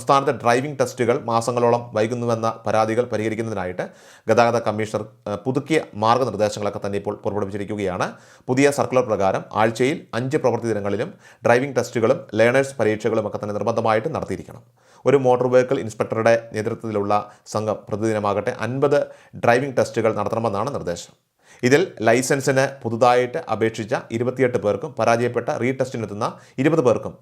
സംസ്ഥാനത്തെ ഡ്രൈവിംഗ് ടെസ്റ്റുകൾ മാസങ്ങളോളം വൈകുന്നുവെന്ന പരാതികൾ പരിഹരിക്കുന്നതിനായിട്ട് ഗതാഗത കമ്മീഷണർ പുതുക്കിയ മാർഗ്ഗനിർദ്ദേശങ്ങളൊക്കെ തന്നെ ഇപ്പോൾ പുറപ്പെടുവിച്ചിരിക്കുകയാണ്. പുതിയ സർക്കുലർ പ്രകാരം ആഴ്ചയിൽ 5 പ്രവൃത്തി ദിനങ്ങളിലും ഡ്രൈവിംഗ് ടെസ്റ്റുകളും ലേണേഴ്സ് പരീക്ഷകളും ഒക്കെ തന്നെ നിർബന്ധമായിട്ട് നടത്തിയിരിക്കണം. ഒരു മോട്ടോർ വെഹിക്കിൾ ഇൻസ്പെക്ടറുടെ നേതൃത്വത്തിലുള്ള സംഘം പ്രതിദിനമാകട്ടെ 50 ഡ്രൈവിംഗ് ടെസ്റ്റുകൾ നടത്തണമെന്നാണ് നിർദ്ദേശം. ഇതിൽ ലൈസൻസിന് പുതുതായിട്ട് അപേക്ഷിച്ച 28 പേർക്കും പരാജയപ്പെട്ട റീടെസ്റ്റിനെത്തുന്ന 20 പേർക്കും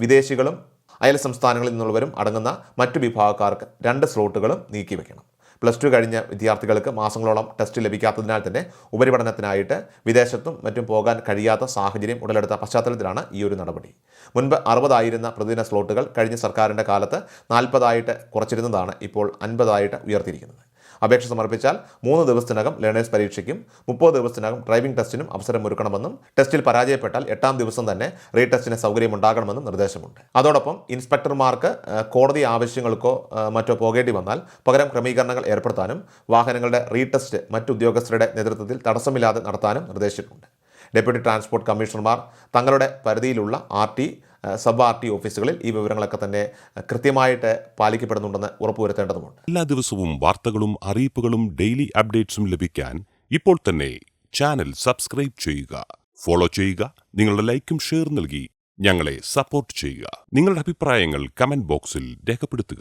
വിദേശികളും അയൽ സംസ്ഥാനങ്ങളിൽ നിന്നുള്ളവരും അടങ്ങുന്ന മറ്റു വിഭാഗക്കാർക്ക് 2 സ്ലോട്ടുകളും നീക്കിവെക്കണം. +2 കഴിഞ്ഞ വിദ്യാർത്ഥികൾക്ക് മാസങ്ങളോളം ടെസ്റ്റ് ലഭിക്കാത്തതിനാൽ തന്നെ ഉപരിപഠനത്തിനായിട്ട് വിദേശത്തും മറ്റും പോകാൻ കഴിയാത്ത സാഹചര്യം ഉടലെടുത്ത പശ്ചാത്തലത്തിലാണ് ഈ ഒരു നടപടി. മുൻപ് 60 ആയിരുന്ന പ്രതിദിന സ്ലോട്ടുകൾ കഴിഞ്ഞ സർക്കാരിൻ്റെ കാലത്ത് 40 കുറച്ചിരുന്നതാണ് ഇപ്പോൾ 50 ഉയർത്തിയിരിക്കുന്നത്. അപേക്ഷ സമർപ്പിച്ചാൽ 3 ദിവസത്തിനകം ലേണേഴ്സ് പരീക്ഷയ്ക്കും 30 ദിവസത്തിനകം ഡ്രൈവിംഗ് ടെസ്റ്റിനും അവസരമൊരുക്കണമെന്നും ടെസ്റ്റിൽ പരാജയപ്പെട്ടാൽ 8-ാം ദിവസം തന്നെ റീടെസ്റ്റിന് സൗകര്യമുണ്ടാകണമെന്നും നിർദ്ദേശമുണ്ട്. അതോടൊപ്പം ഇൻസ്പെക്ടർമാർക്ക് കോടതി ആവശ്യങ്ങൾക്കോ മറ്റോ പോകേണ്ടി വന്നാൽ പകരം ക്രമീകരണങ്ങൾ ഏർപ്പെടുത്താനും വാഹനങ്ങളുടെ റീടെസ്റ്റ് മറ്റു ഉദ്യോഗസ്ഥരുടെ നേതൃത്വത്തിൽ തടസ്സമില്ലാതെ നടത്താനും നിർദ്ദേശിച്ചിട്ടുണ്ട്. ഡെപ്യൂട്ടി ട്രാൻസ്പോർട്ട് കമ്മീഷണർമാർ തങ്ങളുടെ പരിധിയിലുള്ള RT, സബ് RT ഓഫീസുകളിൽ ഈ വിവരങ്ങളൊക്കെ തന്നെ കൃത്യമായിട്ട് പാലിക്കപ്പെടുന്നുണ്ടെന്ന് ഉറപ്പുവരുത്തേണ്ടതുണ്ട്. എല്ലാ ദിവസവും വാർത്തകളും അറിയിപ്പുകളും ഡെയിലി അപ്ഡേറ്റ്സും ലഭിക്കാൻ ഇപ്പോൾ തന്നെ ചാനൽ സബ്സ്ക്രൈബ് ചെയ്യുക, ഫോളോ ചെയ്യുക, നിങ്ങളുടെ ലൈക്കും ഷെയർ നൽകി ഞങ്ങളെ സപ്പോർട്ട് ചെയ്യുക. നിങ്ങളുടെ അഭിപ്രായങ്ങൾ കമന്റ് ബോക്സിൽ രേഖപ്പെടുത്തുക.